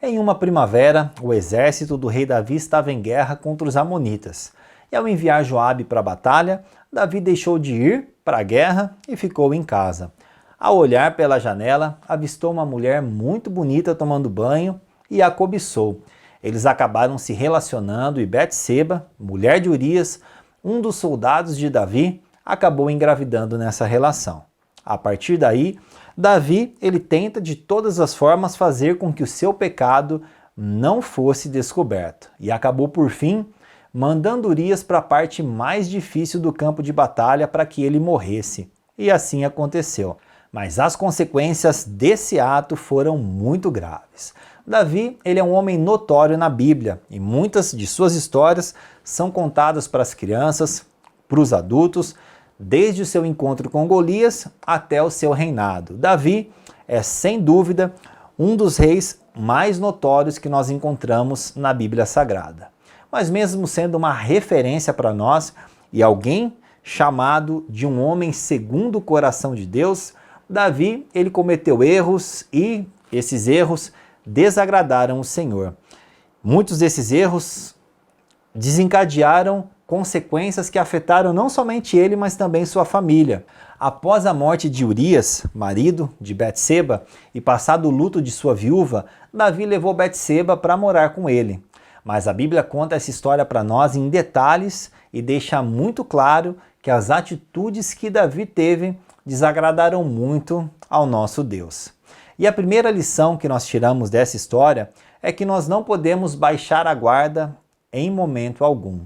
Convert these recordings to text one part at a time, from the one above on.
Em uma primavera, o exército do rei Davi estava em guerra contra os amonitas. E ao enviar Joabe para a batalha, Davi deixou de ir para a guerra e ficou em casa. Ao olhar pela janela, avistou uma mulher muito bonita tomando banho e a cobiçou. Eles acabaram se relacionando e Betseba, mulher de Urias, um dos soldados de Davi, acabou engravidando nessa relação. A partir daí, Davi ele tenta de todas as formas fazer com que o seu pecado não fosse descoberto e acabou por fim mandando Urias para a parte mais difícil do campo de batalha para que ele morresse. E assim aconteceu. Mas as consequências desse ato foram muito graves. Davi ele é um homem notório na Bíblia e muitas de suas histórias são contadas para as crianças, para os adultos, desde o seu encontro com Golias até o seu reinado. Davi é, sem dúvida, um dos reis mais notórios que nós encontramos na Bíblia Sagrada. Mas mesmo sendo uma referência para nós e alguém chamado de um homem segundo o coração de Deus, Davi ele cometeu erros e esses erros desagradaram o Senhor. Muitos desses erros desencadearam consequências que afetaram não somente ele, mas também sua família. Após a morte de Urias, marido de Betseba, e passado o luto de sua viúva, Davi levou Betseba para morar com ele. Mas a Bíblia conta essa história para nós em detalhes e deixa muito claro que as atitudes que Davi teve desagradaram muito ao nosso Deus. E a primeira lição que nós tiramos dessa história é que nós não podemos baixar a guarda em momento algum.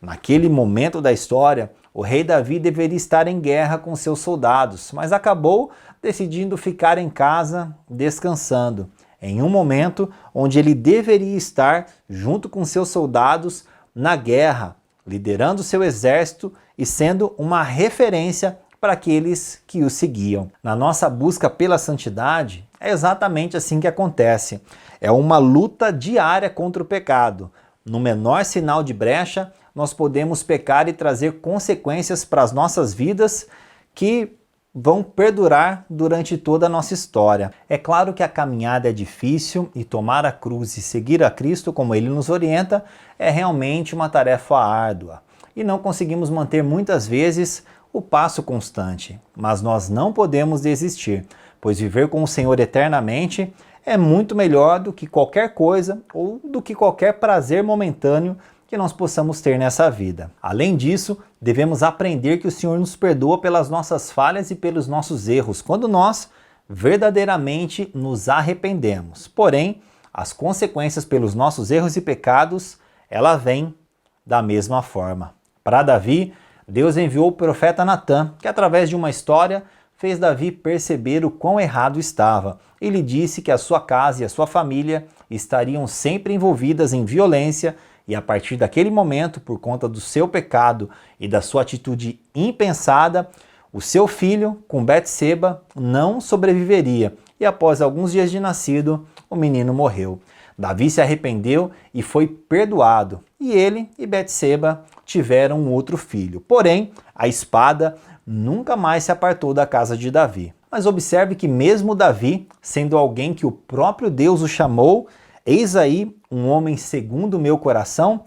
Naquele momento da história, o rei Davi deveria estar em guerra com seus soldados, mas acabou decidindo ficar em casa descansando, em um momento onde ele deveria estar junto com seus soldados na guerra, liderando seu exército e sendo uma referência para aqueles que o seguiam. Na nossa busca pela santidade, é exatamente assim que acontece. É uma luta diária contra o pecado. No menor sinal de brecha, nós podemos pecar e trazer consequências para as nossas vidas que vão perdurar durante toda a nossa história. É claro que a caminhada é difícil e tomar a cruz e seguir a Cristo como Ele nos orienta é realmente uma tarefa árdua. E não conseguimos manter muitas vezes o passo constante, mas nós não podemos desistir, pois viver com o Senhor eternamente é muito melhor do que qualquer coisa ou do que qualquer prazer momentâneo que nós possamos ter nessa vida. Além disso, devemos aprender que o Senhor nos perdoa pelas nossas falhas e pelos nossos erros, quando nós verdadeiramente nos arrependemos. Porém, as consequências pelos nossos erros e pecados, ela vem da mesma forma. Para Davi, Deus enviou o profeta Natã, que através de uma história fez Davi perceber o quão errado estava. Ele disse que a sua casa e a sua família estariam sempre envolvidas em violência e a partir daquele momento, por conta do seu pecado e da sua atitude impensada, o seu filho, com Betseba, não sobreviveria. E após alguns dias de nascido, o menino morreu. Davi se arrependeu e foi perdoado. E ele e Betseba tiveram um outro filho. Porém, a espada nunca mais se apartou da casa de Davi. Mas observe que mesmo Davi, sendo alguém que o próprio Deus o chamou, eis aí um homem segundo o meu coração,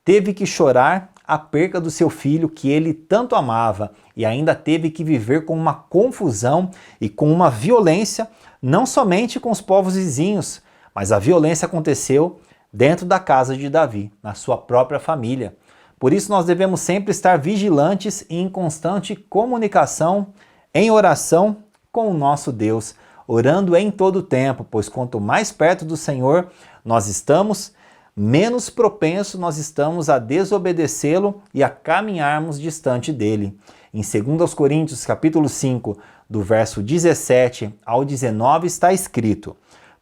teve que chorar a perca do seu filho que ele tanto amava e ainda teve que viver com uma confusão e com uma violência, não somente com os povos vizinhos, mas a violência aconteceu dentro da casa de Davi, na sua própria família. Por isso nós devemos sempre estar vigilantes e em constante comunicação, em oração com o nosso Deus, orando em todo o tempo, pois quanto mais perto do Senhor nós estamos, menos propenso nós estamos a desobedecê-lo e a caminharmos distante dele. Em 2 Coríntios capítulo 5, do verso 17 ao 19 está escrito: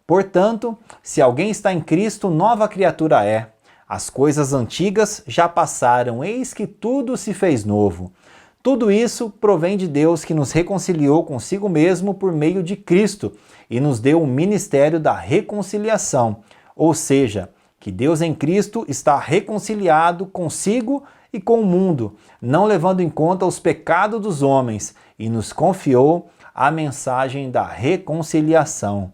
portanto, se alguém está em Cristo, nova criatura é. As coisas antigas já passaram, eis que tudo se fez novo. Tudo isso provém de Deus que nos reconciliou consigo mesmo por meio de Cristo e nos deu o ministério da reconciliação, ou seja, que Deus em Cristo está reconciliado consigo e com o mundo, não levando em conta os pecados dos homens, e nos confiou a mensagem da reconciliação.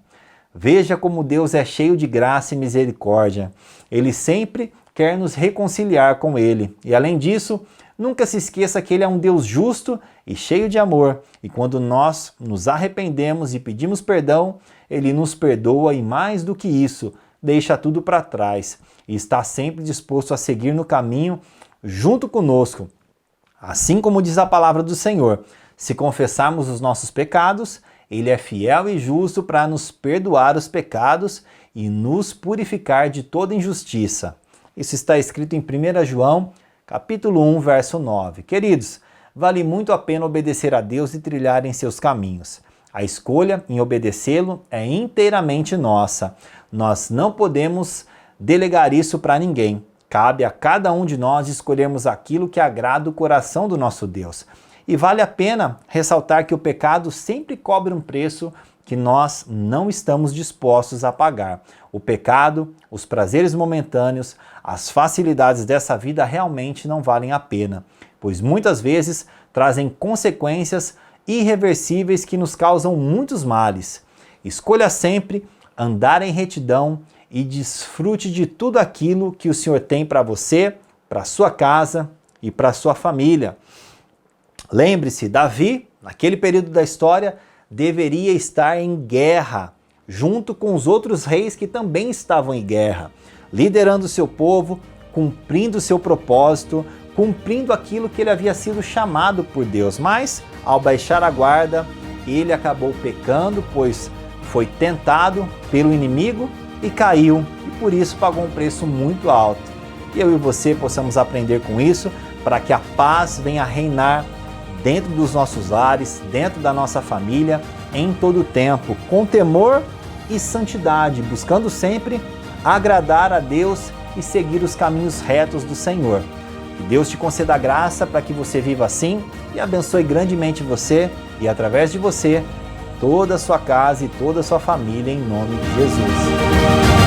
Veja como Deus é cheio de graça e misericórdia. Ele sempre quer nos reconciliar com Ele. E além disso, nunca se esqueça que Ele é um Deus justo e cheio de amor. E quando nós nos arrependemos e pedimos perdão, Ele nos perdoa e mais do que isso, deixa tudo para trás. E está sempre disposto a seguir no caminho junto conosco. Assim como diz a palavra do Senhor, se confessarmos os nossos pecados, Ele é fiel e justo para nos perdoar os pecados e nos purificar de toda injustiça. Isso está escrito em 1 João, capítulo 1, verso 9. Queridos, vale muito a pena obedecer a Deus e trilhar em seus caminhos. A escolha em obedecê-lo é inteiramente nossa. Nós não podemos delegar isso para ninguém. Cabe a cada um de nós escolhermos aquilo que agrada o coração do nosso Deus. E vale a pena ressaltar que o pecado sempre cobra um preço que nós não estamos dispostos a pagar. O pecado, os prazeres momentâneos, as facilidades dessa vida realmente não valem a pena, pois muitas vezes trazem consequências irreversíveis que nos causam muitos males. Escolha sempre andar em retidão e desfrute de tudo aquilo que o Senhor tem para você, para sua casa e para sua família. Lembre-se, Davi, naquele período da história, deveria estar em guerra, junto com os outros reis que também estavam em guerra, liderando seu povo, cumprindo seu propósito, cumprindo aquilo que ele havia sido chamado por Deus. Mas, ao baixar a guarda, ele acabou pecando, pois foi tentado pelo inimigo e caiu, e por isso pagou um preço muito alto. E eu e você possamos aprender com isso, para que a paz venha a reinar dentro dos nossos lares, dentro da nossa família, em todo o tempo, com temor e santidade, buscando sempre agradar a Deus e seguir os caminhos retos do Senhor. Que Deus te conceda graça para que você viva assim e abençoe grandemente você e, através de você, toda a sua casa e toda a sua família, em nome de Jesus.